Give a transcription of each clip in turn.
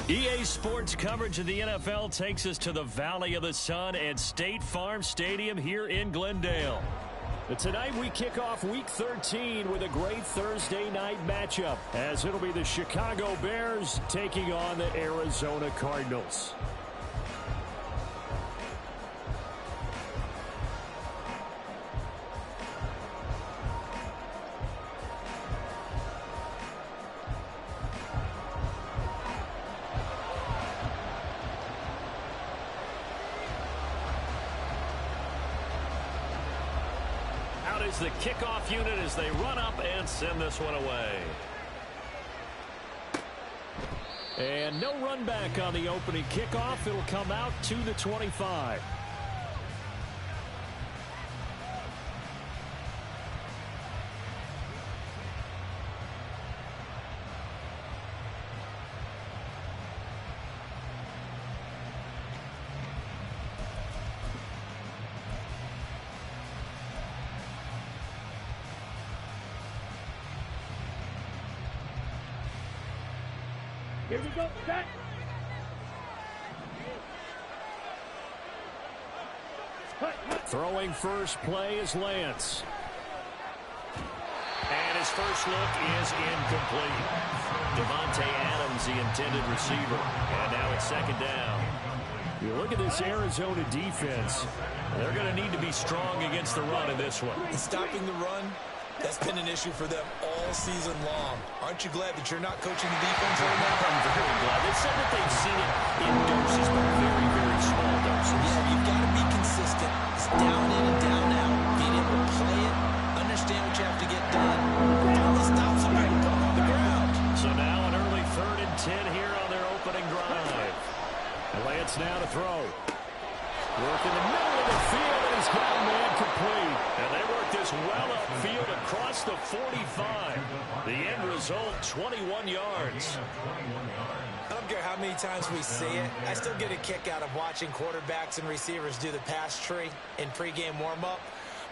EA Sports coverage of the NFL takes us to the Valley of the Sun at State Farm Stadium here in Glendale. But tonight we kick off Week 13 with a great Thursday night matchup, as it'll be the Chicago Bears taking on the Arizona Cardinals. Is the kickoff unit as they run up and send this one away. And no run back on the opening kickoff. It'll come out to the 25. Here we go, set. Throwing first play is Lance. And his first look is incomplete. Devontae Adams, the intended receiver. And now it's second down. You look at this Arizona defense. They're going to need to be strong against the run in this one. And stopping the run, that's been an issue for them all season long. Aren't you glad that you're not coaching the defense right now? I'm very glad. They said that they've seen it in doses, but very, very small doses. Yeah, you've got to be consistent. It's down in and down out. Being able to play it, understand what you have to get done. Finally stop somebody to put on the ground. So now an early 3rd and 10 here on their opening drive. Lance now to throw. Work in the middle of the field, and he's got a man complete. And they work this well upfield across the 45. The end result, 21 yards. I don't care how many times we see it. I still get a kick out of watching quarterbacks and receivers do the pass tree in pregame warm-up.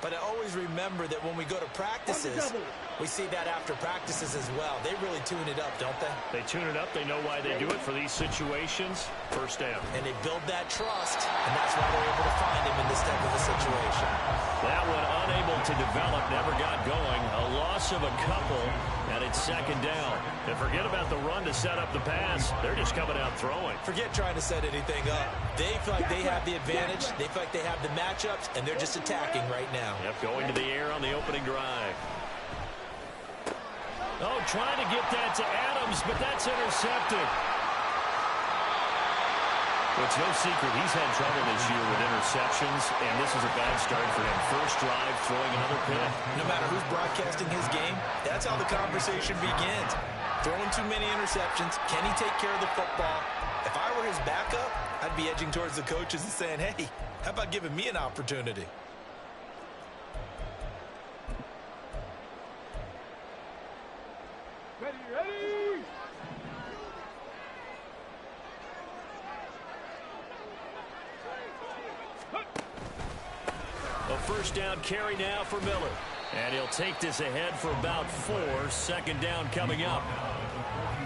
But I always remember that when we go to practices, we see that after practices as well. They really tune it up, don't they? They tune it up. They know why they do it for these situations. First down. And they build that trust, and that's why they're able to find him in this type of a situation. That one unable to develop, never got going. A loss of a couple, and it's second down. And forget about the run to set up the pass. They're just coming out throwing. Forget trying to set anything up. They feel like they have the advantage. They feel like they have the matchups, and they're just attacking right now. Yep, going to the air on the opening drive. Oh, trying to get that to Adams, but that's intercepted. Well, it's no secret he's had trouble this year with interceptions, and this is a bad start for him. First drive, throwing another pick. No matter who's broadcasting his game, that's how the conversation begins. Throwing too many interceptions. Can he take care of the football? If I were his backup, I'd be edging towards the coaches and saying, hey, how about giving me an opportunity? Ready. A first down carry now for Miller. And he'll take this ahead for about 4. Second down coming up.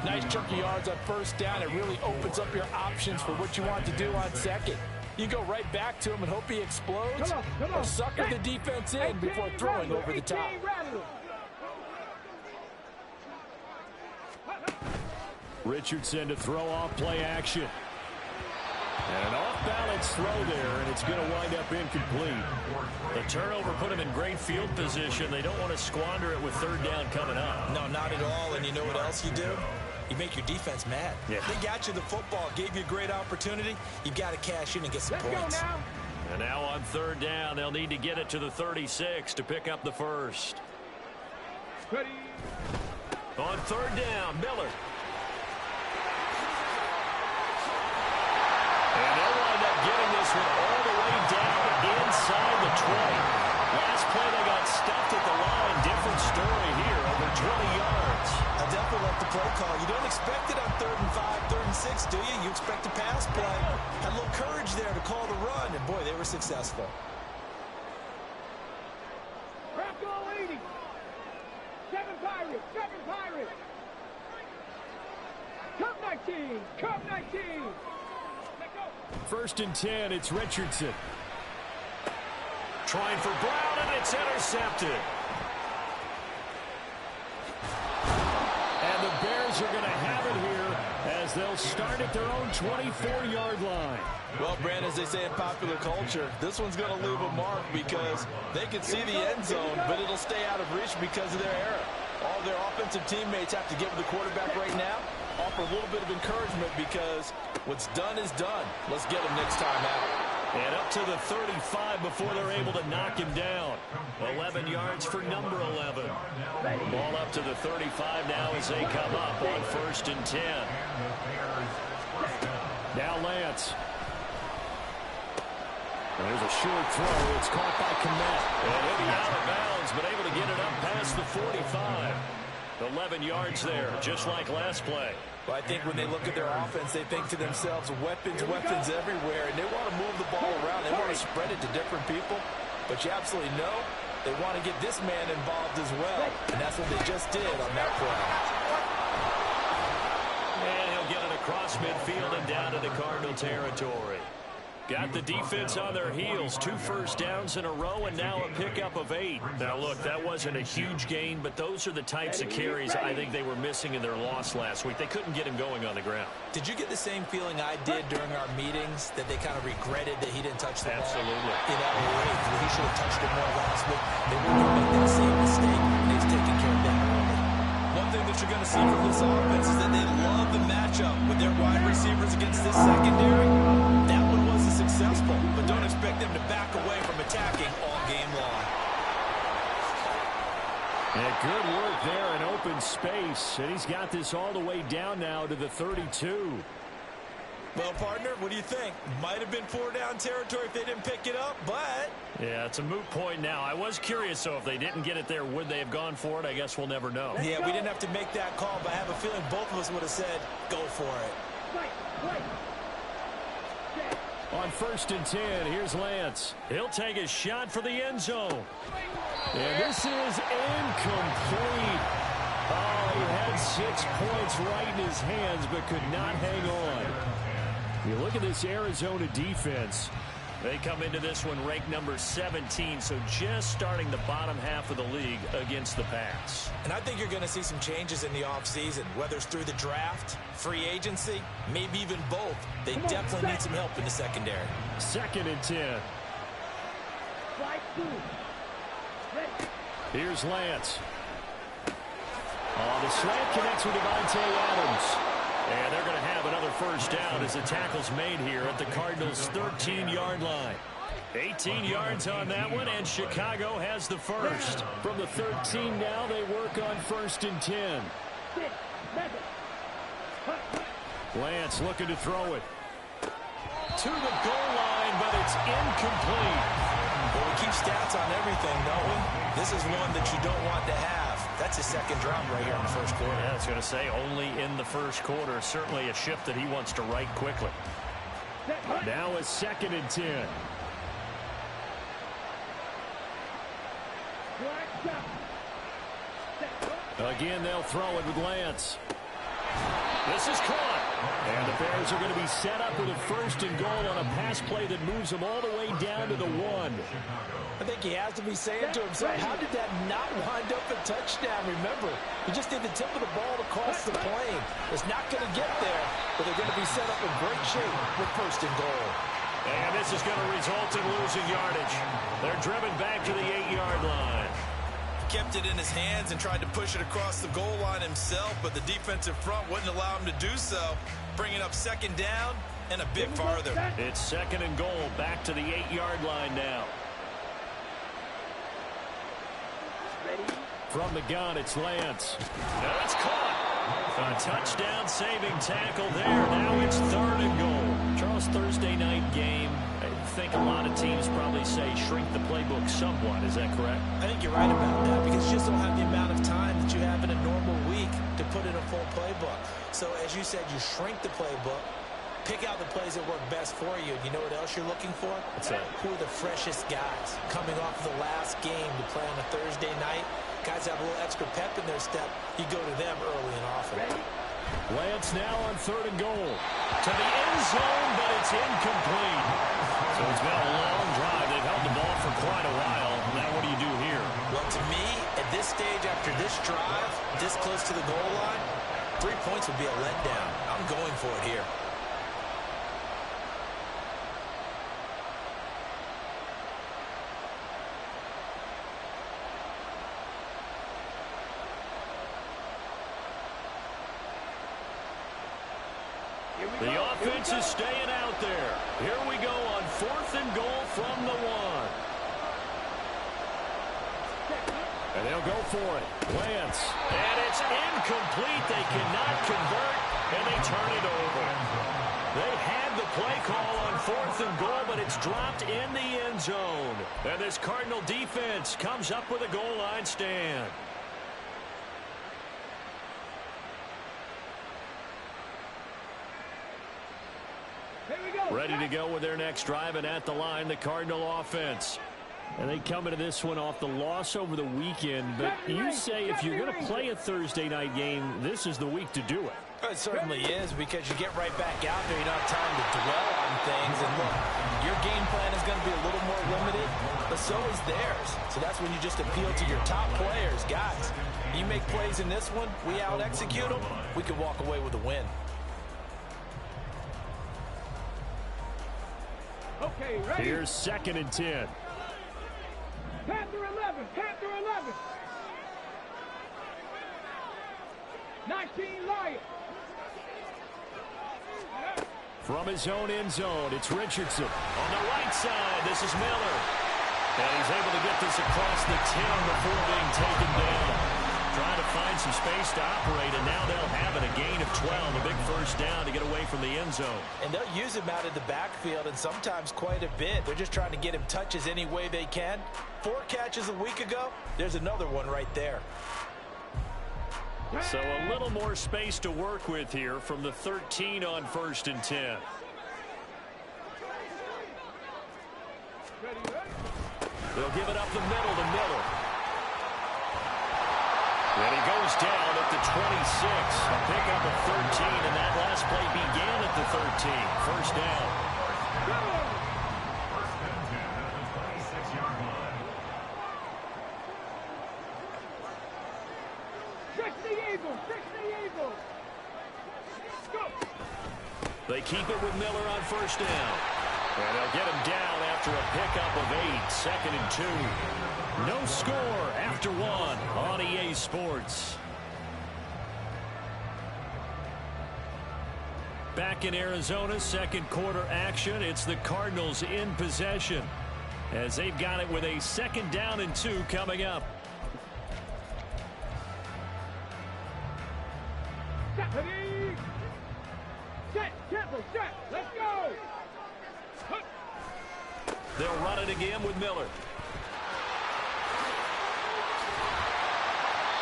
Nice chunk of yards on first down. It really opens up your options for what you want to do on second. You go right back to him and hope he explodes, or sucker the defense in before throwing over the top. Richardson to throw off play action. And an off-balance throw there, and it's going to wind up incomplete. The turnover put him in great field position. They don't want to squander it with third down coming up. No, not at all. And you know what else you do? You make your defense mad. Yeah. They got you the football, gave you a great opportunity. You've got to cash in and get some points. And now on third down, they'll need to get it to the 36 to pick up the first. Ready. On third down, Miller. And they'll wind up getting this one all the way down inside the 20. Last play they got stuffed at the line. Different story here, over 20 yards. I definitely like the play call. You don't expect it on 3rd and 5, 3rd and 6, do you? You expect a pass play. Had a little courage there to call the run, and boy, they were successful. Bronco 80. 7 Pirates. Come 19. Come 19. Let go. First and 10, it's Richardson. Trying for Brown, and it's intercepted. And the Bears are going to have it here as they'll start at their own 24-yard line. Well, Brand, as they say in popular culture, this one's going to leave a mark because they can see the end zone, but it'll stay out of reach because of their error. All their offensive teammates have to give the quarterback right now, offer a little bit of encouragement because what's done is done. Let's get him next time out. And up to the 35 before they're able to knock him down. 11 yards for number 11. Ball up to the 35 now as they come up on first and 10. Now Lance. There's a short throw. It's caught by Kmet. And he'll be out of bounds, but able to get it up past the 45. 11 yards there, just like last play. Well, I think when they look at their offense, they think to themselves, weapons everywhere, and they want to move the ball around. They want to spread it to different people, but you absolutely know they want to get this man involved as well, and that's what they just did on that play. And he'll get it across midfield and down to the Cardinal territory. Got the defense on their heels. 2 first downs in a row and now a pickup of 8. Now, look, that wasn't a huge gain, but those are the types of carries I think they were missing in their loss last week. They couldn't get him going on the ground. Did you get the same feeling I did during our meetings, that they kind of regretted that he didn't touch the ball? Absolutely. You know, he should have touched it more last week. They wouldn't have made that same mistake, and they've taken care of that early. One thing that you're going to see from this offense is that they love the matchup with their wide receivers against this secondary. That one wasn't successful, but don't expect them to back away from attacking all game long. And good work there in open space. And he's got this all the way down now to the 32. Well, partner, what do you think? Might have been 4 down territory if they didn't pick it up, but... Yeah, it's a moot point now. I was curious, so if they didn't get it there, would they have gone for it? I guess we'll never know. Yeah, we didn't have to make that call, but I have a feeling both of us would have said, go for it. On first and 10, here's Lance. He'll take a shot for the end zone. And this is incomplete. Oh, he had 6 points right in his hands, but could not hang on. You look at this Arizona defense. They come into this one ranked number 17, so just starting the bottom half of the league against the pass. And I think you're going to see some changes in the offseason, whether it's through the draft, free agency, maybe even both. They definitely need some help in the secondary. Second and 10. Here's Lance. The slant connects with Devontae Adams. And they're going to have another first down as the tackle's made here at the Cardinals' 13-yard line. 18 yards on that one, and Chicago has the first. From the 13 now, they work on first and 10. Lance looking to throw it. To the goal line, but it's incomplete. Well, we keep stats on everything, don't we? This is one that you don't want to have. That's his second drop right here in the first quarter. Yeah, I was going to say only in the first quarter. Certainly a shift that he wants to right quickly. Now a second and 10. Again, they'll throw it with Lance. This is caught. And the Bears are going to be set up with a first and goal on a pass play that moves them all the way down to the 1. I think he has to be saying to himself, how did that not wind up a touchdown? Remember, he just did the tip of the ball to cross the plane. It's not going to get there, but they're going to be set up in great shape with first and goal. And this is going to result in losing yardage. They're driven back to the 8-yard line. Kept it in his hands and tried to push it across the goal line himself, but the defensive front wouldn't allow him to do so, bringing up second down and a bit farther. It's second and goal, back to the 8-yard line now. From the gun, it's Lance. Now it's caught. A touchdown saving tackle there. Now it's third and goal. Charles, Thursday night game. I think a lot of teams probably say shrink the playbook somewhat. Is that correct? I think you're right about that because you just don't have the amount of time that you have in a normal week to put in a full playbook. So as you said, you shrink the playbook, pick out the plays that work best for you. And you know what else you're looking for? What's that? Who are the freshest guys coming off the last game to play on a Thursday night? Guys have a little extra pep in their step. You go to them early and often. Lance now on 3rd and goal. To the end zone, but it's incomplete. So it's been a long drive. They've held the ball for quite a while. Now what do you do here? Well, to me, at this stage after this drive, this close to the goal line, 3 points would be a letdown. I'm going for it here. The offense is staying out there. Here we go on 4th and goal from the 1. And they'll go for it. Lance. And it's incomplete. They cannot convert, and they turn it over. They had the play call on 4th and goal, but it's dropped in the end zone. And this Cardinal defense comes up with a goal line stand. Ready to go with their next drive, and at the line, the Cardinal offense. And they come into this one off the loss over the weekend. But you say if you're going to play a Thursday night game, this is the week to do it. It certainly is, because you get right back out there. You don't have time to dwell on things. And look, your game plan is going to be a little more limited, but so is theirs. So that's when you just appeal to your top players. Guys, you make plays in this one, we out-execute them, we can walk away with a win. Okay, ready? Here's 2nd and 10. Panther 11, Panther 11. 19 Lions. From his own end zone, it's Richardson. On the right side, this is Miller. And he's able to get this across the 10 before being taken down. Trying to find some space to operate, and now they'll have it. A gain of 12, a big first down to get away from the end zone. And they'll use him out of the backfield, and sometimes quite a bit. They're just trying to get him touches any way they can. 4 catches a week ago. There's another one right there. So a little more space to work with here from the 13 on 1st and 10. They'll give it up the middle to Miller. And he goes down at the 26. A pickup of 13, and that last play began at the 13. First down. They keep it with Miller on first down. And they'll get him down after a pickup of 8. 2nd and 2. No score after 1 on EA Sports. Back in Arizona, 2nd quarter action. It's the Cardinals in possession as they've got it with a 2nd down and 2 coming up. Set, let's go! They'll run it again with Miller.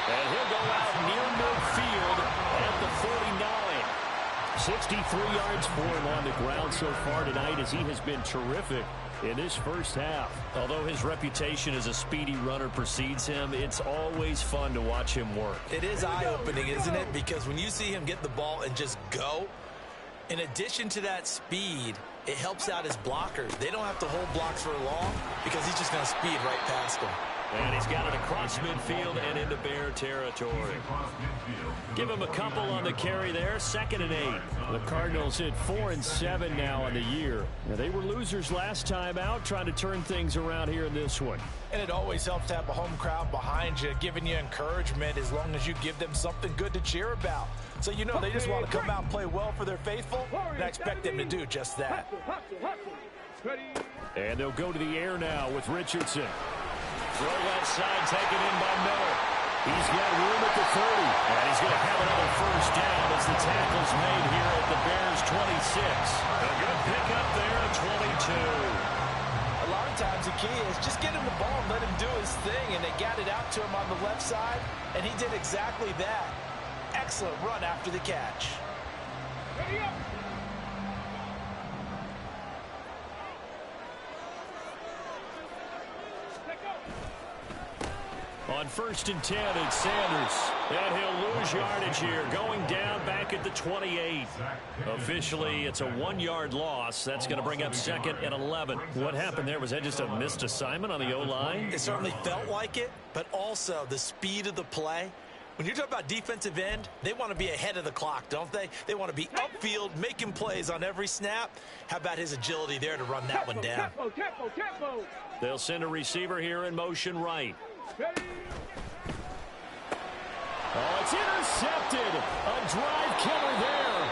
And he'll go out near midfield at the 49. 63 yards for him on the ground so far tonight, as he has been terrific in this first half. Although his reputation as a speedy runner precedes him, it's always fun to watch him work. It is eye-opening, isn't it? Because when you see him get the ball and just go, in addition to that speed, it helps out his blockers. They don't have to hold blocks for long because he's just going to speed right past them. And he's got it across midfield and into Bear territory. Give him a couple on the carry there. 2nd and 8. The Cardinals hit 4 and 7 now on the year. Now, they were losers last time out, trying to turn things around here in this one. And it always helps to have a home crowd behind you, giving you encouragement as long as you give them something good to cheer about. So you know they just want to come out and play well for their faithful, and I expect them to do just that. And they'll go to the air now with Richardson. Throw left side taken in by Miller. He's got room at the 30. And he's going to have another first down as the tackle's made here at the Bears' 26. A good pickup there at 22. A lot of times the key is just get him the ball and let him do his thing, and they got it out to him on the left side, and he did exactly that. Excellent run after the catch. Ready up. On 1st and 10, it's Sanders. And he'll lose yardage here, going down back at the 28. Officially, it's a 1-yard loss. That's going to bring up 2nd and 11. What happened there? Was that just a missed assignment on the O-line? It certainly felt like it, but also the speed of the play. When you're talking about defensive end, they want to be ahead of the clock, don't they? They want to be upfield, making plays on every snap. How about his agility there to run that one down? Tempo. They'll send a receiver here in motion right. Ready. Oh, it's intercepted. A drive killer there.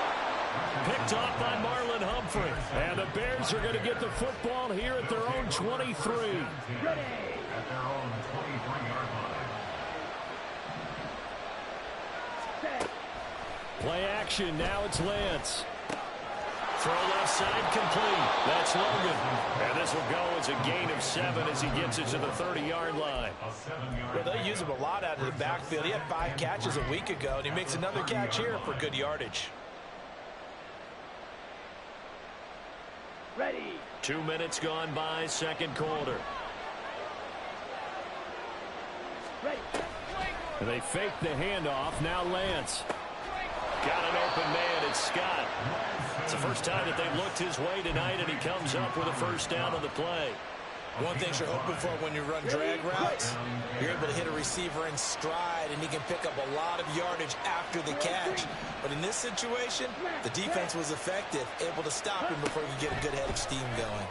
Picked off by Marlon Humphrey. And the Bears are going to get the football here at their own 23. Ready. At their own 23-yard line. Play action. Now it's Lance. Throw left side complete. That's Logan. And this will go as a gain of 7 as he gets it to the 30-yard line. Well, they use him a lot out of the backfield. He had 5 catches a week ago, and he makes another catch here for good yardage. Ready. 2 minutes gone by, second quarter. Ready. And they fake the handoff. Now Lance. Got an open man. It's Scott. It's the first time that they've looked his way tonight, and he comes up with a first down on the play. One thing you're hoping for when you run drag routes, you're able to hit a receiver in stride, and he can pick up a lot of yardage after the catch. But in this situation, the defense was effective, able to stop him before he could get a good head of steam going.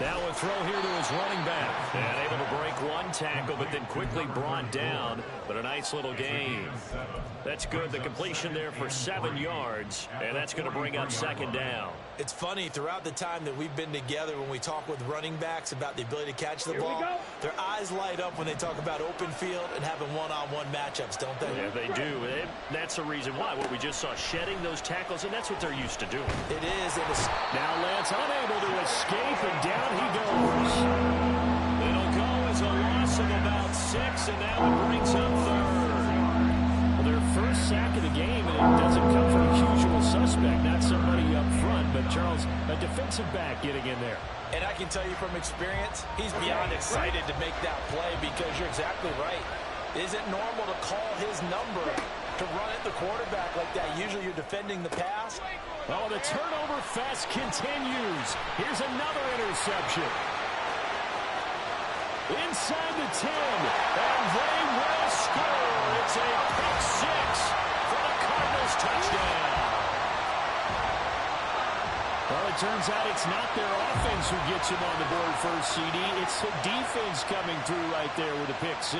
Now a throw here to his running back. And able to break one tackle, but then quickly brought down. But a nice little gain. That's good. The completion there for 7 yards. And that's going to bring up second down. It's funny, throughout the time that we've been together, when we talk with running backs about the ability to catch the ball, their eyes light up when they talk about open field and having one-on-one matchups, don't they? Yeah, they do. That's the reason why. What we just saw, shedding those tackles, and that's what they're used to doing. It is. Now Lance unable to escape, and down he goes. It'll go as a loss of about 6, and now it brings up 3rd. Well, their first sack of the game, and it doesn't come from a usual suspect, not somebody up front, but Charles, a defensive back getting in there. And I can tell you from experience, he's beyond excited to make that play because you're exactly right. Is it normal to call his number to run at the quarterback like that? Usually you're defending the pass. Oh, the turnover fest continues. Here's another interception. Inside the 10, and they will score. It's a pick 6 for the Cardinals touchdown. Well, it turns out it's not their offense who gets him on the board first, CD. It's the defense coming through right there with a pick 6.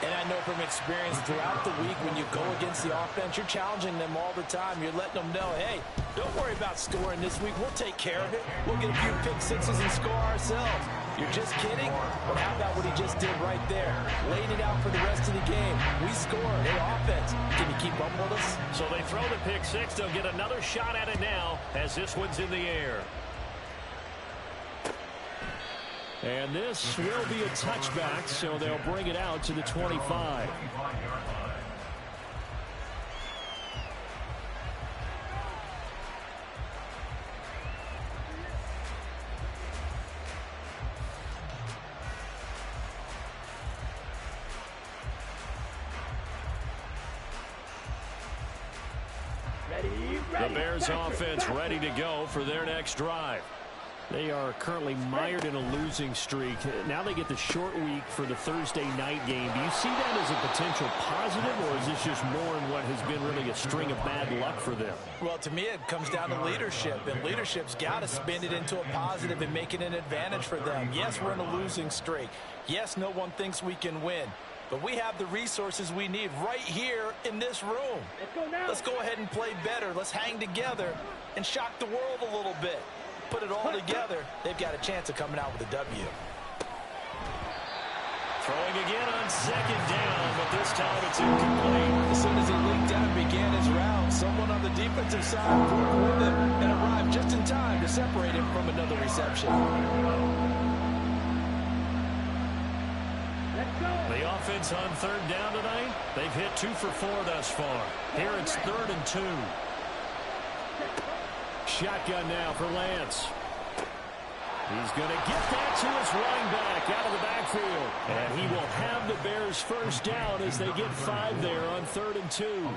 And I know from experience throughout the week when you go against the offense, you're challenging them all the time. You're letting them know, hey, don't worry about scoring this week. We'll take care of it. We'll get a few pick 6s and score ourselves. You're just kidding? But how about what he just did right there? Laid it out for the rest of the game. We scored. Hey, offense, can you keep up with us? So they throw the pick 6. They'll get another shot at it now as this one's in the air. And this will be a touchback, so they'll bring it out to the 25. The Bears offense ready to go for their next drive. They are currently mired in a losing streak. Now they get the short week for the Thursday night game. Do you see that as a potential positive, or is this just more in what has been really a string of bad luck for them? Well, to me, it comes down to leadership, and leadership's got to spin it into a positive and make it an advantage for them. Yes, we're in a losing streak. Yes, no one thinks we can win. But we have the resources we need right here in this room. Let's go ahead and play better. Let's hang together and shock the world a little bit. Put it all together, they've got a chance of coming out with a W. Throwing again on second down, but this time it's incomplete. As soon as he leaked out and began his route, someone on the defensive side broke with him and arrived just in time to separate him from another reception. The offense on third down tonight, they've hit 2 for 4 thus far. Here it's 3rd and 2. Shotgun now for Lance. He's going to get that to his running back out of the backfield. And he will have the Bears first down as they get 5 there on 3rd and 2.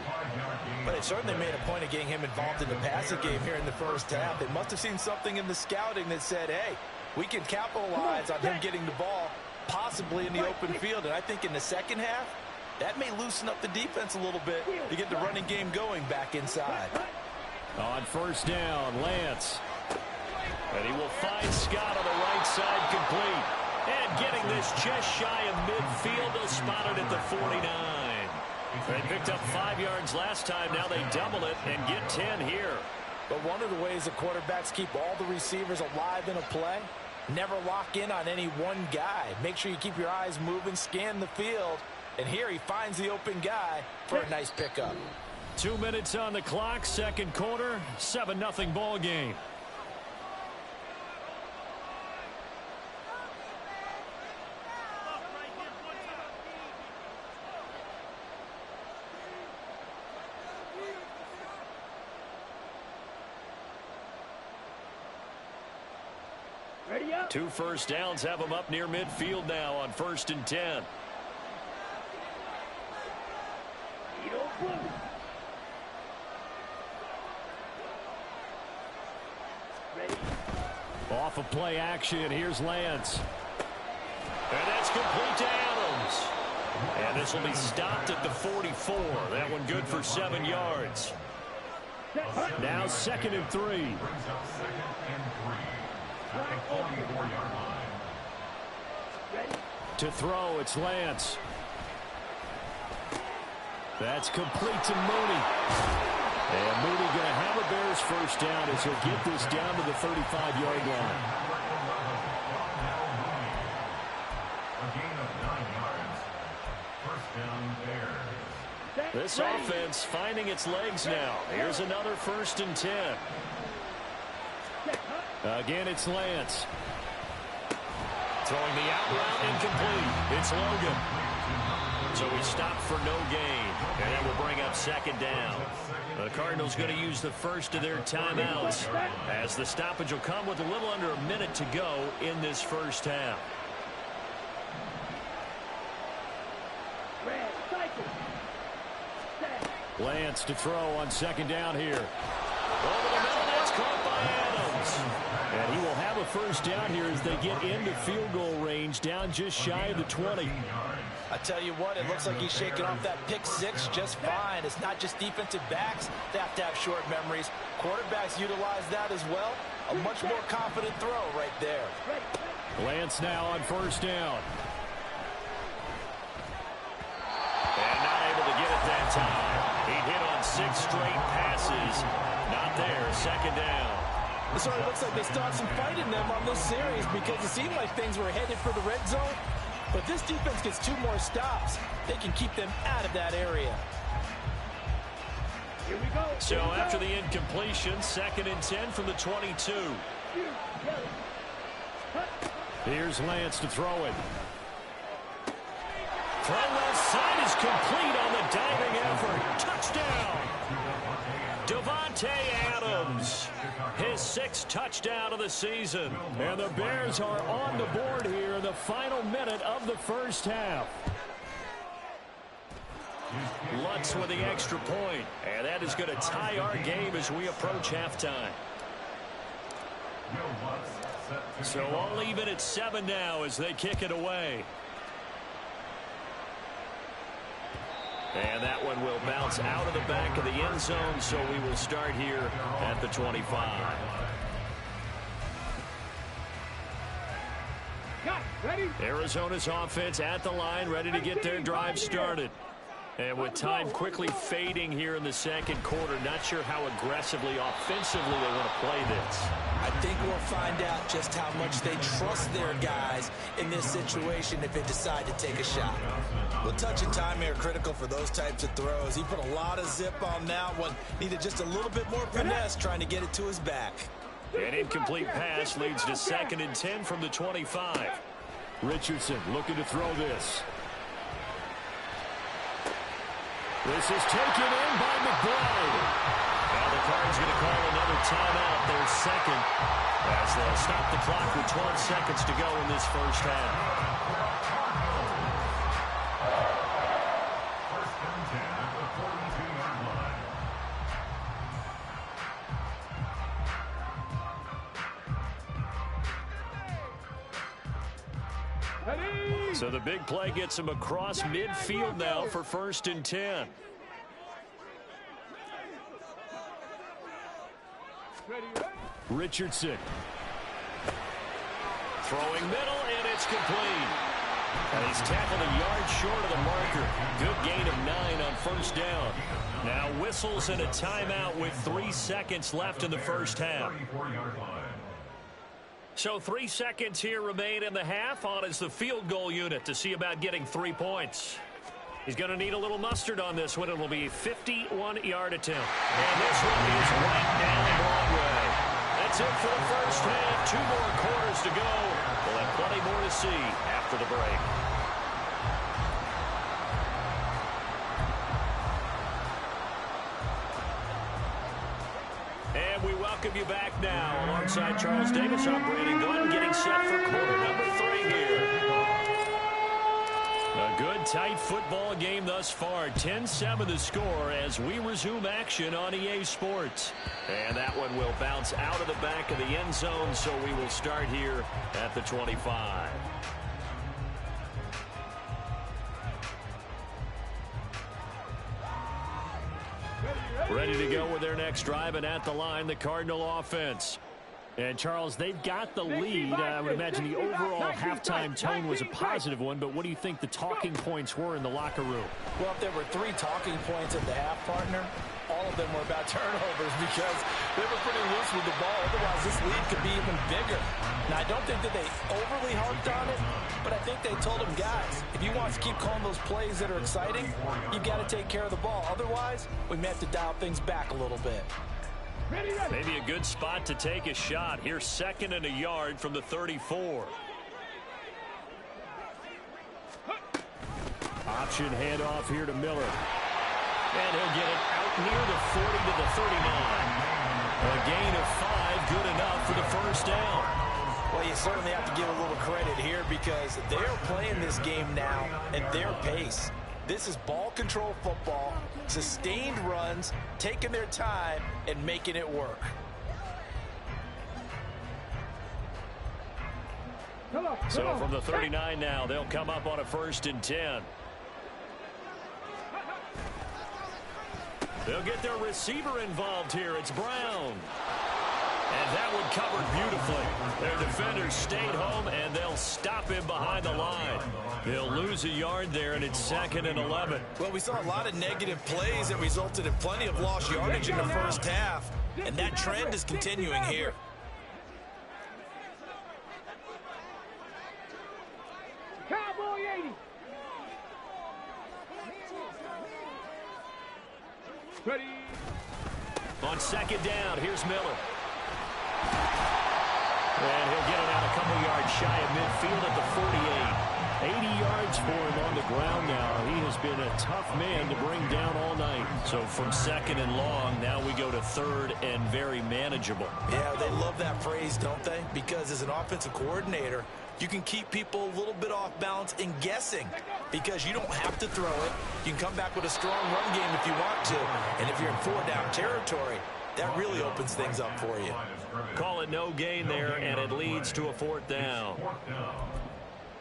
But it certainly made a point of getting him involved in the passing game here in the first half. They must have seen something in the scouting that said, hey, we can capitalize on him getting the ball possibly in the open field. And I think in the second half, that may loosen up the defense a little bit to get the running game going back inside. On first down, Lance. And he will find Scott on the right side, complete. And getting this just shy of midfield, they'll spot it at the 49. They picked up 5 yards last time. Now they double it and get 10 here. But one of the ways the quarterbacks keep all the receivers alive in a play, never lock in on any one guy. Make sure you keep your eyes moving, scan the field. And here he finds the open guy for a nice pickup. 2 minutes on the clock, second quarter, 7-0 ball game. Ready up. 2 first downs have them up near midfield now on 1st and 10. Off of play action, here's Lance. And that's complete to Adams. And this will be stopped at the 44. That one good for 7 yards. Now 2nd and 3. To throw, it's Lance. That's complete to Mooney. And Mooney going to have a Bears first down as he'll get this down to the 35-yard line. A gain of 9 yards. First down, Bears. This offense finding its legs now. Here's another 1st and 10. Again, it's Lance. Throwing the out route incomplete. It's Logan. So he stopped for no gain. And that will bring up 2nd down. The Cardinals going to use the first of their timeouts as the stoppage will come with a little under a minute to go in this first half. Lance to throw on 2nd down here. Over the middle, that's caught by Adams. And he will have a first down here as they get into field goal range, down just shy of the 20. I tell you what, it looks like he's shaking off that pick 6 just fine. It's not just defensive backs that have to have short memories. Quarterbacks utilize that as well. A much more confident throw right there. Lance now on first down. And not able to get it that time. He hit on 6 straight passes. Not there. 2nd down. It sort of looks like they still have some fight in them on this series because it seemed like things were headed for the red zone. But this defense gets 2 more stops. They can keep them out of that area. Here we go. So after the incompletion, 2nd and 10 from the 22. Here's Lance to throw it. Throw left side is complete on the diving effort. Touchdown. Davante Adams. His 6th touchdown of the season. And the Bears are on the board here in the final minute of the first half. Lutz with the extra point. And that is going to tie our game as we approach halftime. So all even at 7 now as they kick it away. And that one will bounce out of the back of the end zone, so we will start here at the 25. Ready? Arizona's offense at the line, ready to get their drive started. And with time quickly fading here in the second quarter, not sure how aggressively, offensively they want to play this. I think we'll find out just how much they trust their guys in this situation if they decide to take a shot. The touch and time here critical for those types of throws. He put a lot of zip on that one. Needed just a little bit more finesse trying to get it to his back. An incomplete pass leads to 2nd and 10 from the 25. Richardson looking to throw this. This is taken in by McBride. Now the the Cards going to call another timeout, their second, as they'll stop the clock with 12 seconds to go in this first half. First and 10 at the 42-yard line. So the big play gets him across midfield now for first and 10. Richardson. Throwing middle, and it's complete. And he's tackled a yard short of the marker. Good gain of 9 on first down. Now whistles and a timeout with 3 seconds left in the first half. 34-yard line. So 3 seconds here remain in the half. On is the field goal unit to see about getting 3 points. He's going to need a little mustard on this one. It will be a 51-yard attempt. And this one is right down Broadway. That's it for the first half. 2 more quarters to go. We'll have plenty more to see after the break. And we welcome you back now. Alongside Charles Davis, I'm Brandon Glenn, getting set for quarter number 3 here. A good, tight football game thus far. 10-7 the score as we resume action on EA Sports. And that one will bounce out of the back of the end zone, so we will start here at the 25. Ready to go with their next drive, and at the line, the Cardinal offense. And, Charles, they've got the lead. I would imagine the overall halftime tone was a positive one, but what do you think the talking points were in the locker room? Well, if there were 3 talking points at the half, partner, all of them were about turnovers because they were pretty loose with the ball. Otherwise, this lead could be even bigger. Now, I don't think that they overly harped on it, but I think they told them, guys, if you want to keep calling those plays that are exciting, you've got to take care of the ball. Otherwise, we may have to dial things back a little bit. Maybe a good spot to take a shot. Here's 2nd and a yard from the 34. Option handoff here to Miller. And he'll get it out near the 40 to the 39. A gain of 5, good enough for the first down. Well, you certainly have to give a little credit here because they're playing this game now at their pace. This is ball control football, sustained runs, taking their time, and making it work. So from the 39 now, they'll come up on a 1st and 10. They'll get their receiver involved here. It's Brown. And that one covered beautifully. Their defenders stayed home, and they'll stop him behind the line. They'll lose a yard there, and it's 2nd and 11. Well, we saw a lot of negative plays that resulted in plenty of lost yardage in the first half, and that trend is continuing here. Cowboy 80. Ready. On 2nd down, here's Miller. And he'll get it out a couple yards shy of midfield at the 48. 80 yards for him on the ground now. He has been a tough man to bring down all night. So from 2nd and long, now we go to 3rd and very manageable. Yeah, they love that phrase, don't they? Because as an offensive coordinator, you can keep people a little bit off balance and guessing because you don't have to throw it. You can come back with a strong run game if you want to. And if you're in 4-down territory, that really opens things up for you. Call it no gain there, and it leads to a 4th down.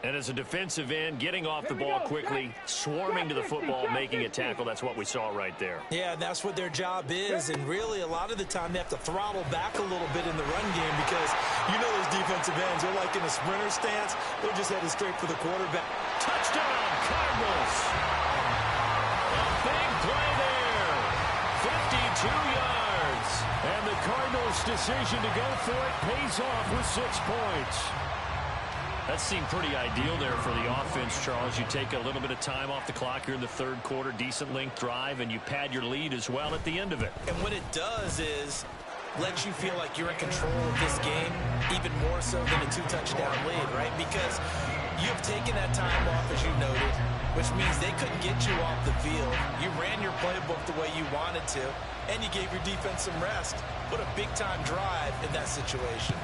And as a defensive end, getting off the ball quickly, swarming to the football, making a tackle, that's what we saw right there. Yeah, and that's what their job is, and really a lot of the time they have to throttle back a little bit in the run game because you know those defensive ends, they're like in a sprinter stance, they're just headed straight for the quarterback. Touchdown, Cardinals! A big play there, 52 yards. And the Cardinals' decision to go for it pays off with 6 points. That seemed pretty ideal there for the offense, Charles. You take a little bit of time off the clock here in the 3rd quarter, decent length drive, and you pad your lead as well at the end of it. And what it does is lets you feel like you're in control of this game even more so than a 2-touchdown lead, right? Because you have taken that time off, as you noted, which means they couldn't get you off the field. You ran your playbook the way you wanted to, and you gave your defense some rest. What a big-time drive in that situation.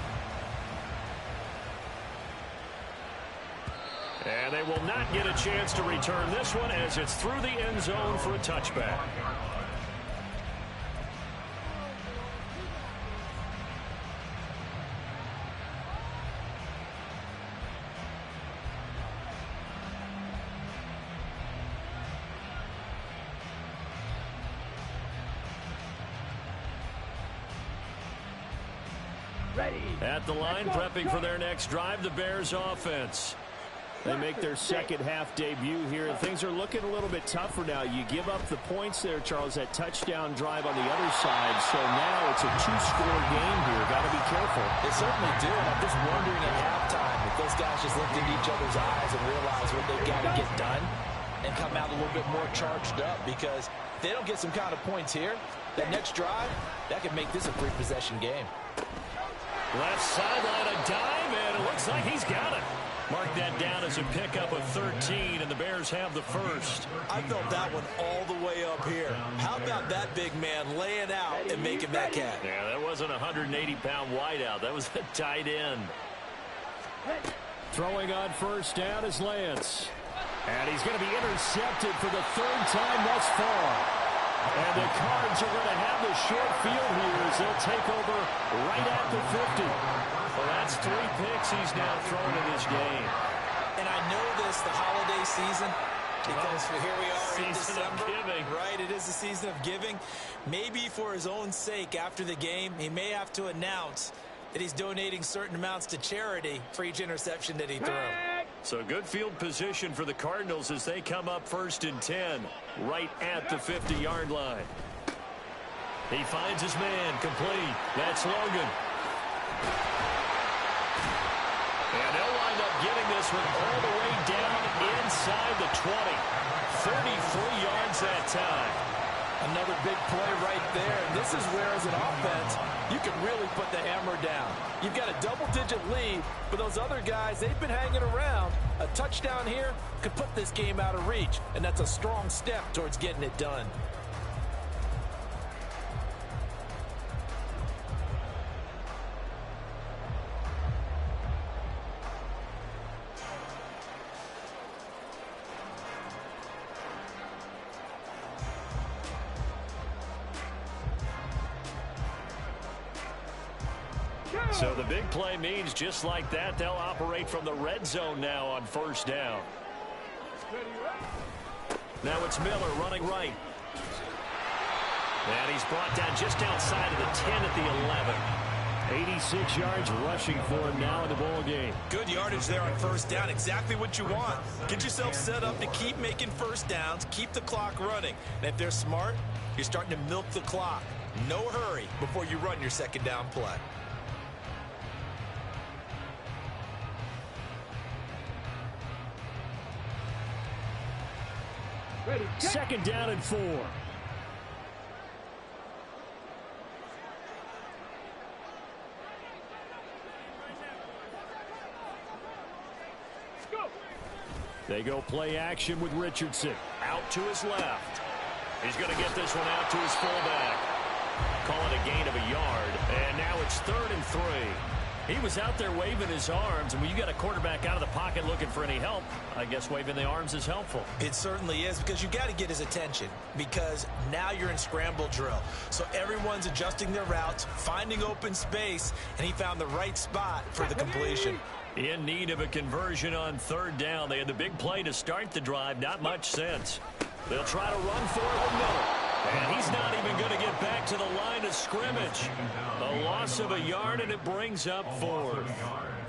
And they will not get a chance to return this one as it's through the end zone for a touchback. At the line, prepping for their next drive, the Bears offense. They make their second half debut here, and things are looking a little bit tougher now. You give up the points there, Charles, that touchdown drive on the other side. So now it's a two-score game here. Got to be careful. They certainly do, and I'm just wondering at halftime if those guys just looked into each other's eyes and realized what they've got to get done and come out a little bit more charged up, because if they don't get some kind of points here, that next drive, that could make this a three-possession game. Left sideline, a dive, and it looks like he's got it. Mark that down as a pickup of 13, and the Bears have the first. I felt that one all the way up here. How about that big man laying out and making that catch? Yeah, that wasn't a 180-pound wideout. That was a tight end. Throwing on first down is Lance. And he's going to be intercepted for the third time thus far. And the Cards are going to have the short field here as they'll take over right at the 50. Well, that's 3 picks he's now thrown in this game. And I know this, the holiday season, because here we are in December. Giving. Right, it is the season of giving. Maybe for his own sake after the game, he may have to announce that he's donating certain amounts to charity for each interception that he threw. So good field position for the Cardinals as they come up 1st and 10, right at the 50-yard line. He finds his man, complete. That's Logan. And they'll wind up getting this one all the way down inside the 20. 33 yards that time. Another big play right there, and this is where, as an offense, you can really put the hammer down. You've got a double-digit lead, but those other guys, they've been hanging around. A touchdown here could put this game out of reach, and that's a strong step towards getting it done. So the big play means just like that, they'll operate from the red zone now on first down. Now it's Miller running right. And he's brought down just outside of the 10 at the 11. 86 yards rushing for him now in the ball game. Good yardage there on first down. Exactly what you want. Get yourself set up to keep making first downs, keep the clock running. And if they're smart, you're starting to milk the clock. No hurry before you run your second down play. Second down and 4. They go play action with Richardson. Out to his left. He's going to get this one out to his fullback. Call it a gain of a yard. And now it's 3rd and 3. He was out there waving his arms, and when you got a quarterback out of the pocket looking for any help, I guess waving the arms is helpful. It certainly is, because you got to get his attention, because now you're in scramble drill. So everyone's adjusting their routes, finding open space, and he found the right spot for the completion. In need of a conversion on 3rd down. They had the big play to start the drive. Not much sense. They'll try to run for it with Miller. And he's not even going to get back to the line of scrimmage. A loss of a yard, and it brings up 4th.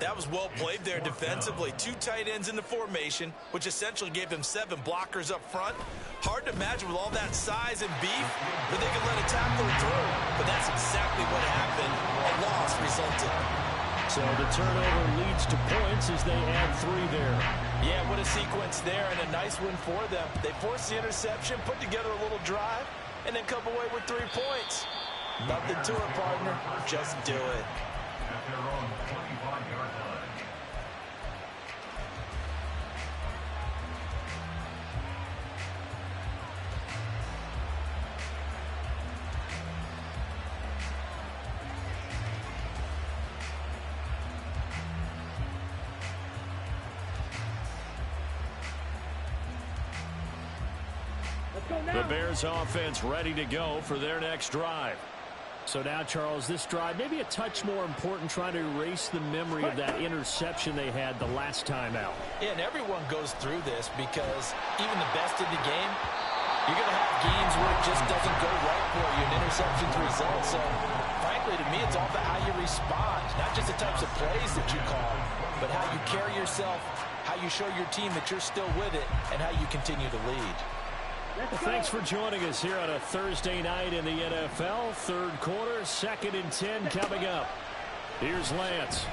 That was well played there defensively. 2 tight ends in the formation, which essentially gave them 7 blockers up front. Hard to imagine with all that size and beef that they could let a tackler through. But that's exactly what happened. A loss resulted. So the turnover leads to points as they add 3 there. Yeah, what a sequence there, and a nice win for them. They forced the interception, put together a little drive, and then come away with 3 points. Nothing to it, partner. Just do it. The Bears offense ready to go for their next drive. So now, Charles, this drive maybe a touch more important, trying to erase the memory of that interception they had the last time out. Yeah, and everyone goes through this because even the best in the game, you're going to have games where it just doesn't go right for you, and interceptions result. So, frankly, to me, it's all about how you respond, not just the types of plays that you call, but how you carry yourself, how you show your team that you're still with it, and how you continue to lead. Well, thanks for joining us here on a Thursday night in the NFL. Third quarter, 2nd and 10 coming up. Here's Lance.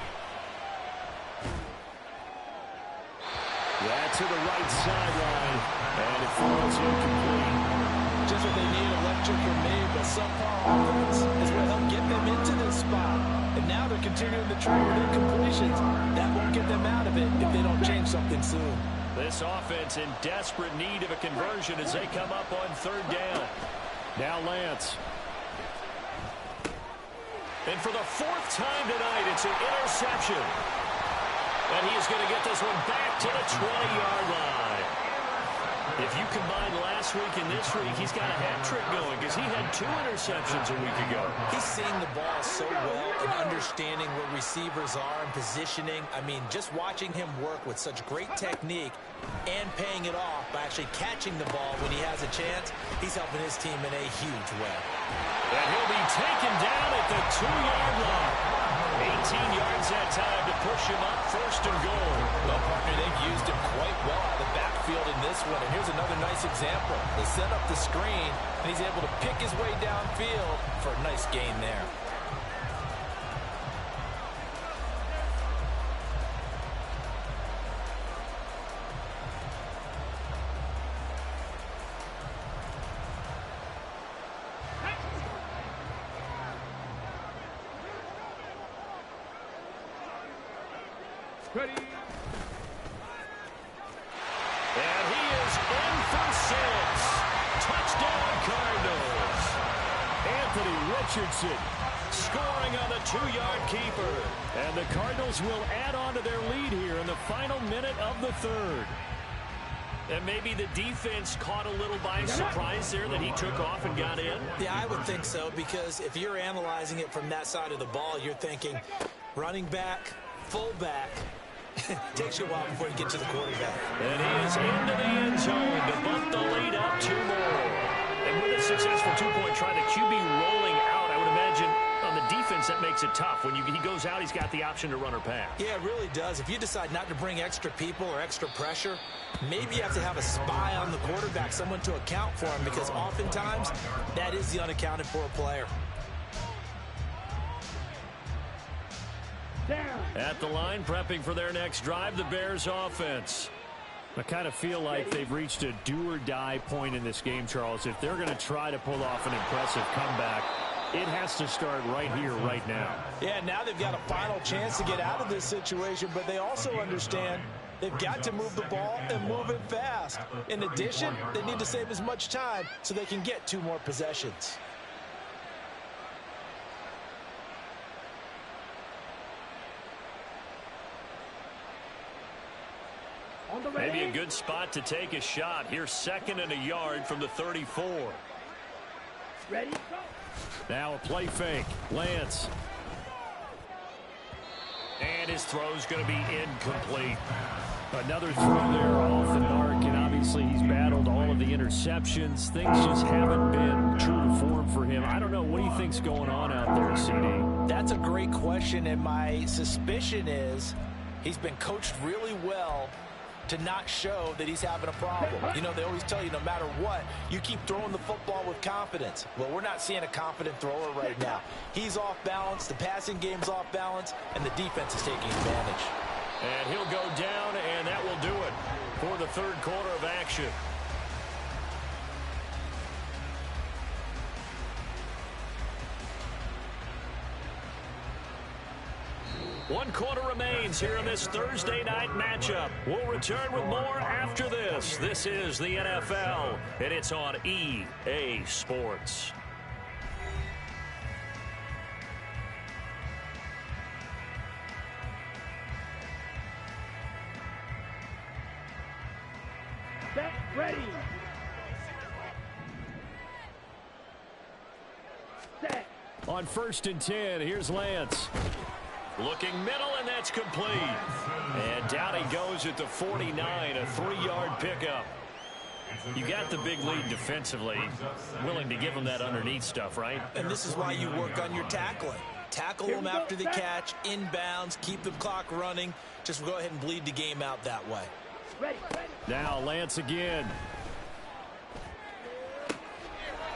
Yeah, to the right sideline, and it falls incomplete. Just what they need, electric from me, but subpar offense is what helped get them into this spot. And now they're continuing the trend with incompletions. That won't get them out of it if they don't change something soon. This offense in desperate need of a conversion as they come up on 3rd down. Now Lance. And for the 4th time tonight, it's an interception. And he is going to get this one back to the 20-yard line. If you combine last week and this week, he's got a hat trick going because he had 2 interceptions a week ago. He's seeing the ball so well and understanding where receivers are and positioning. I mean, just watching him work with such great technique and paying it off by actually catching the ball when he has a chance, he's helping his team in a huge way. And he'll be taken down at the 2-yard line. 18 yards that time to push him up, 1st and goal. Well, partner, they've used him quite well out of the backfield in this one. And here's another nice example. They set up the screen, and he's able to pick his way downfield for a nice gain there. Ready. And he is in for 6. Touchdown, Cardinals. Anthony Richardson scoring on the 2-yard keeper. And the Cardinals will add on to their lead here in the final minute of the 3rd. And maybe the defense caught a little by surprise there that he took off and got in. Yeah, I would think so, because if you're analyzing it from that side of the ball, you're thinking running back, fullback. Takes you a while before you get to the quarterback. And he is into the end zone to bump the lead up 2 more. And with a successful 2-point try, the QB rolling out, I would imagine on the defense that makes it tough. When he goes out, he's got the option to run or pass. Yeah, it really does. If you decide not to bring extra people or extra pressure, maybe you have to have a spy on the quarterback, someone to account for him, because oftentimes that is the unaccounted for player. At the line, prepping for their next drive, the Bears offense. I kind of feel like they've reached a do-or-die point in this game, Charles. If they're going to try to pull off an impressive comeback, it has to start right here, right now. Yeah, now they've got a final chance to get out of this situation, but they also understand they've got to move the ball and move it fast. In addition, they need to save as much time so they can get 2 more possessions. Maybe a good spot to take a shot. Here's 2nd and a yard from the 34. Ready, go. Now a play fake. Lance. And his throw's going to be incomplete. Another throw there off the mark, and obviously he's battled all of the interceptions. Things just haven't been true to form for him. I don't know. What do you think's going on out there, CD? That's a great question, and my suspicion is he's been coached really well to not show that he's having a problem. You know, they always tell you no matter what, you keep throwing the football with confidence. Well, we're not seeing a confident thrower right now. He's off balance, the passing game's off balance, and the defense is taking advantage. And he'll go down, and that will do it for the 3rd quarter of action. One quarter remains here in this Thursday night matchup. We'll return with more after this. This is the NFL, and it's on EA Sports. Set, ready. On 1st and 10, here's Lance. Looking middle, and that's complete. And down he goes at the 49, a 3-yard pickup. You got the big lead defensively. Willing to give him that underneath stuff, right? And this is why you work on your tackling. Tackle them after the catch, inbounds, keep the clock running. Just go ahead and bleed the game out that way. Now Lance again.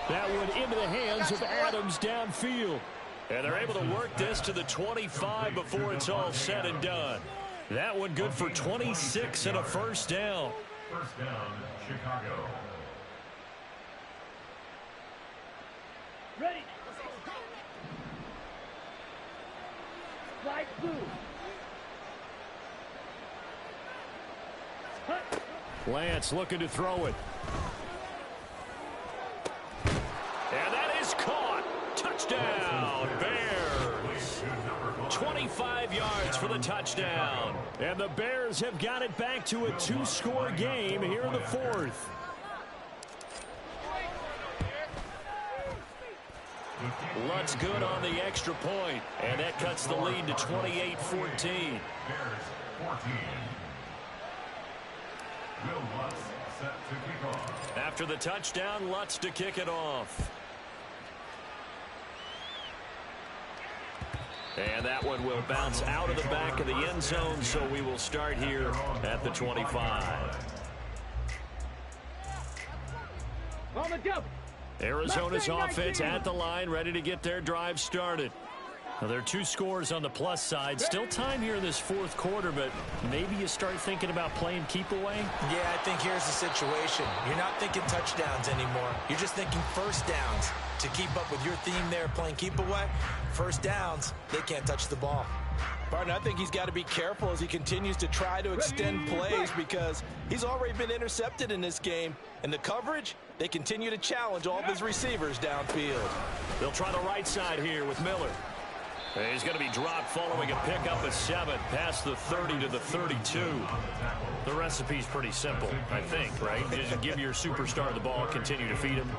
That one into the hands of Adams downfield. And they're able to work this to the 25 before it's all said and done. That one good for 26 and a first down. First down, Chicago. Ready. Slide blue. Lance looking to throw it. And that is caught. Touchdown, Bears. 25 yards for the touchdown. And the Bears have got it back to a 2-score game here in the 4th. Lutz good on the extra point, and that cuts the lead to 28-14. Bears 14. Will Lutz set to kick off. After the touchdown, Lutz to kick it off. And that one will bounce out of the back of the end zone, so we will start here at the 25. On the double. Arizona's offense at the line, ready to get their drive started. Now, there are 2 scores on the plus side. Still time here in this 4th quarter, but maybe you start thinking about playing keep away? Yeah, I think here's the situation. You're not thinking touchdowns anymore. You're just thinking first downs. To keep up with your theme there, playing keep away, first downs, they can't touch the ball. Barton, I think he's got to be careful as he continues to try to extend plays because he's already been intercepted in this game. And the coverage, they continue to challenge all of his receivers downfield. They'll try the right side here with Miller. He's going to be dropped following a pickup of 7 past the 30 to the 32. The recipe's pretty simple, I think, right? Just give your superstar the ball, continue to feed him.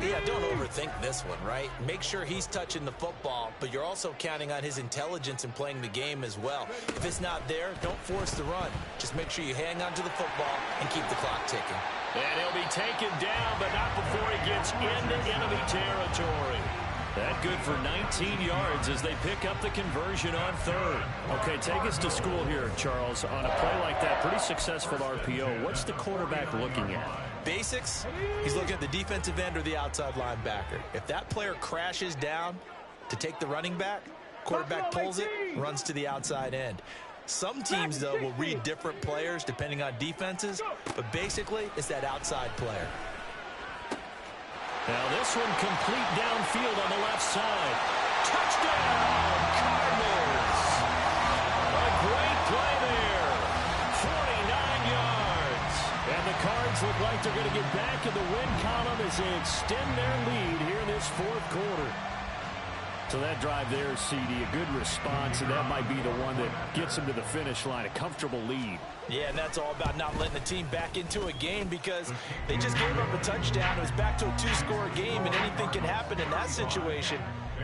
Yeah, don't overthink this one, right? Make sure he's touching the football, but you're also counting on his intelligence in playing the game as well. If it's not there, don't force the run. Just make sure you hang on to the football and keep the clock ticking. And he'll be taken down, but not before he gets into enemy territory. That good for 19 yards as they pick up the conversion on 3rd. Okay, take us to school here, Charles. On a play like that, pretty successful RPO. What's the quarterback looking at? Basics, he's looking at the defensive end or the outside linebacker. If that player crashes down to take the running back, quarterback pulls it, runs to the outside end. Some teams, though, will read different players depending on defenses, but basically it's that outside player. Now this one complete downfield on the left side. Touchdown, Cardinals! A great play there. 49 yards. And the Cards look like they're going to get back in the win column as they extend their lead here in this 4th quarter. So that drive there, CD, a good response, and that might be the one that gets them to the finish line, a comfortable lead. Yeah, and that's all about not letting the team back into a game because they just gave up a touchdown. It was back to a 2-score game, and anything can happen in that situation.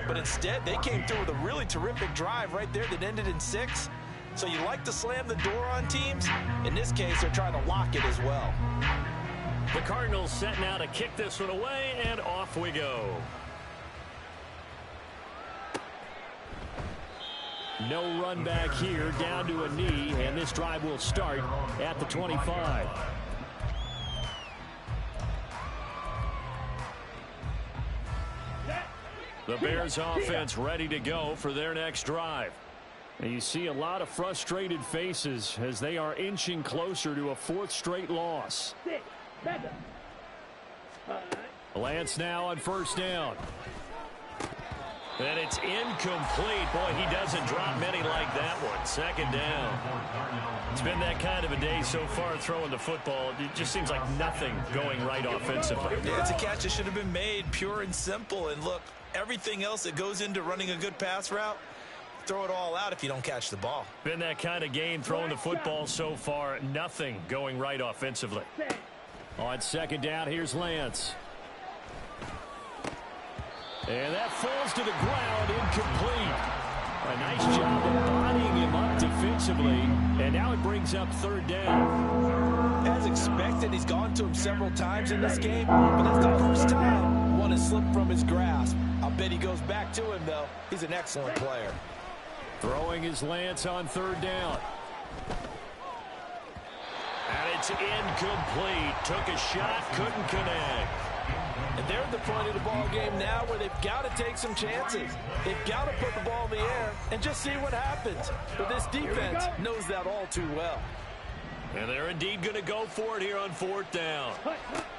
But instead, they came through with a really terrific drive right there that ended in 6. So you like to slam the door on teams. In this case, they're trying to lock it as well. The Cardinals set now to kick this one away, and off we go. No run back here, down to a knee, and this drive will start at the 25. The Bears offense ready to go for their next drive. And you see a lot of frustrated faces as they are inching closer to a 4th straight loss. Lance now on 1st down. And it's incomplete. Boy, he doesn't drop many like that one. 2nd down. It's been that kind of a day so far throwing the football. It just seems like nothing going right offensively. Yeah, it's a catch that should have been made, pure and simple. And look, everything else that goes into running a good pass route, throw it all out if you don't catch the ball. Been that kind of game throwing the football so far. Nothing going right offensively. On 2nd down, here's Lance. And that falls to the ground, incomplete. A nice job embodying him up defensively, and now it brings up third down. As expected, he's gone to him several times in this game, but that's the first time one has slipped from his grasp. I'll bet he goes back to him, though. He's an excellent player. Throwing his Lance on third down. And it's incomplete. Took a shot, couldn't connect. And they're at the point of the ball game now where they've got to take some chances. They've got to put the ball in the air and just see what happens. But this defense knows that all too well. And they're indeed going to go for it here on fourth down.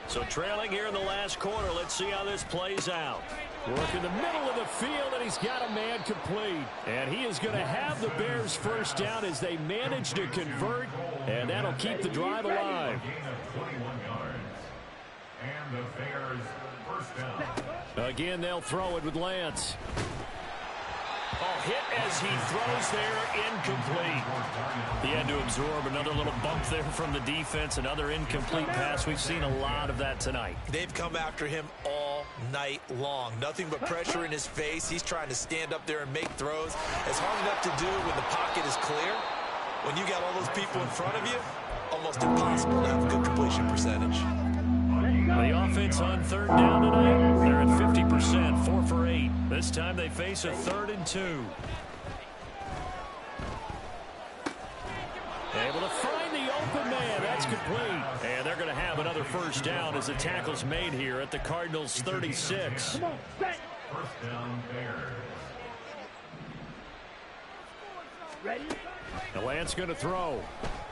So trailing here in the last quarter. Let's see how this plays out. Work in the middle of the field, and he's got a man complete. And he is going to have the Bears first down as they manage to convert, and that'll keep the drive alive. And the Bears first down. Again, they'll throw it with Lance. Oh, hit as he throws there, incomplete. He had to absorb another little bump there from the defense, another incomplete pass. We've seen a lot of that tonight. They've come after him all night long. Nothing but pressure in his face. He's trying to stand up there and make throws. It's hard enough to do when the pocket is clear. When you got all those people in front of you, almost impossible to have a good completion percentage. The offense on third down tonight, they're at 50%, 4 for 8. This time they face a 3rd and 2. Able to find the open man. That's complete. And they're going to have another first down as the tackle's made here at the Cardinals' 36. First down, Bears. Ready? The Lance going to throw.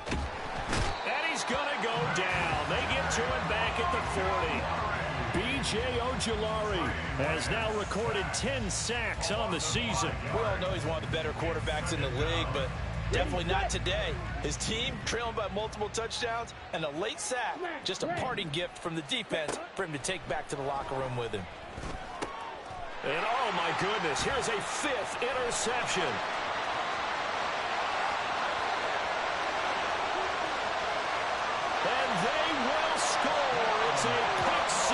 And he's going to go down. They get to him back at the 40. B.J. Ojulari has now recorded 10 sacks on the season. We all know he's one of the better quarterbacks in the league, but definitely not today. His team trailing by multiple touchdowns and a late sack. Just a parting gift from the defense for him to take back to the locker room with him. And oh my goodness, here's a 5th interception. And they will score. It's a pick 6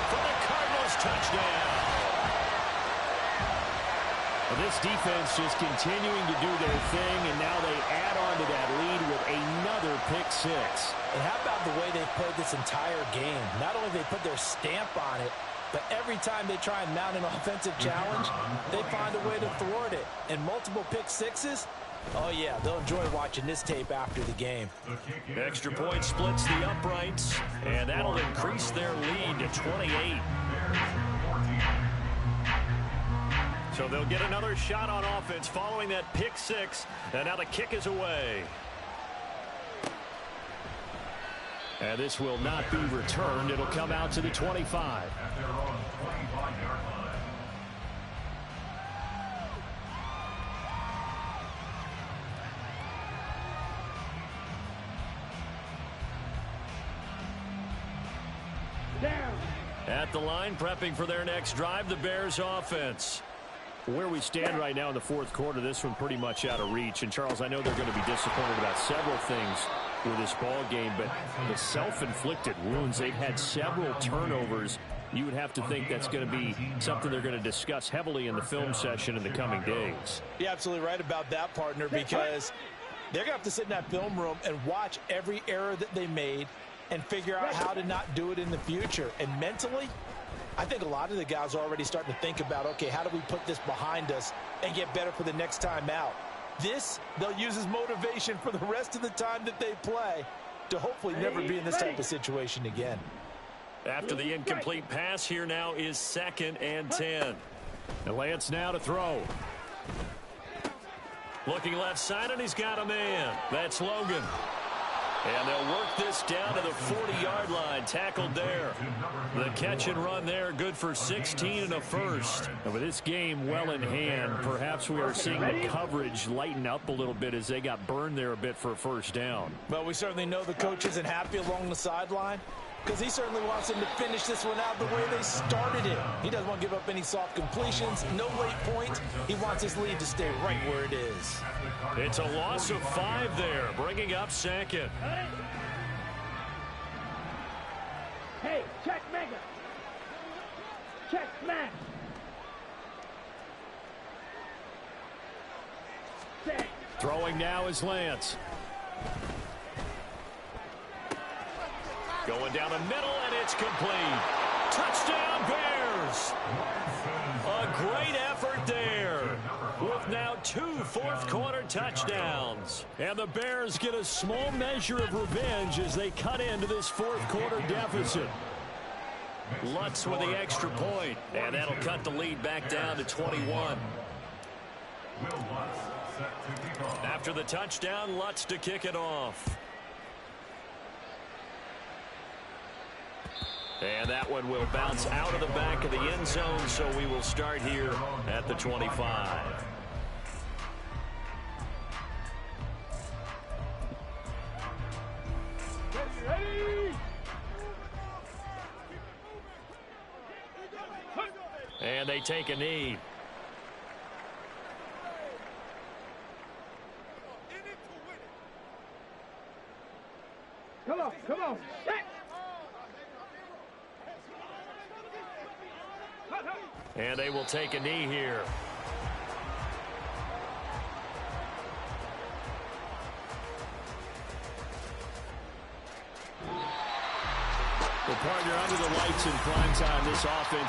for the Cardinals touchdown. Well, this defense just continuing to do their thing, and now they add on to that lead with another pick 6. And how about the way they've played this entire game? Not only they put their stamp on it, but every time they try and mount an offensive challenge, they find a way to thwart it. And multiple pick 6s, oh yeah, they'll enjoy watching this tape after the game. Extra point splits the uprights, and that'll increase their lead to 28. So they'll get another shot on offense following that pick 6, and now the kick is away. And this will not be returned. It'll come out to the 25. At their own 25-yard line. Down. At the line, prepping for their next drive, the Bears offense. Where we stand right now in the fourth quarter, this one pretty much out of reach. And, Charles, I know they're going to be disappointed about several things with this ball game, but the self-inflicted wounds, they've had several turnovers. You would have to think that's going to be something they're going to discuss heavily in the film session in the coming days. You're absolutely right about that, partner, because they're going to have to sit in that film room and watch every error that they made and figure out how to not do it in the future. And mentally, I think a lot of the guys are already starting to think about, okay, how do we put this behind us and get better for the next time out? This, they'll use as motivation for the rest of the time that they play to hopefully never be in this type of situation again. After the incomplete pass, here now is 2nd and 10. And Lance now to throw. Looking left side, and he's got a man. That's Logan. And they'll work this down to the 40-yard line. Tackled there. The catch and run there, good for 16 and a first. And with this game well in hand, perhaps we are seeing the coverage lighten up a little bit as they got burned there a bit for a first down. Well, we certainly know the coach isn't happy along the sideline because he certainly wants them to finish this one out the way they started it. He doesn't want to give up any soft completions, no late points. He wants his lead to stay right where it is. It's a loss of 5 there, bringing up 2nd. Hey, check Mega. Check Max. Throwing now is Lance. Going down the middle, and it's complete. Touchdown, Bears! A great effort there, with now 2 fourth-quarter touchdowns. And the Bears get a small measure of revenge as they cut into this fourth-quarter deficit. Lutz with the extra point, and that'll cut the lead back down to 21. After the touchdown, Lutz to kick it off. And that one will bounce out of the back of the end zone, so we will start here at the 25. And they take a knee. Come on, come on. And they will take a knee here. Well, partner, under the lights in prime time, this offense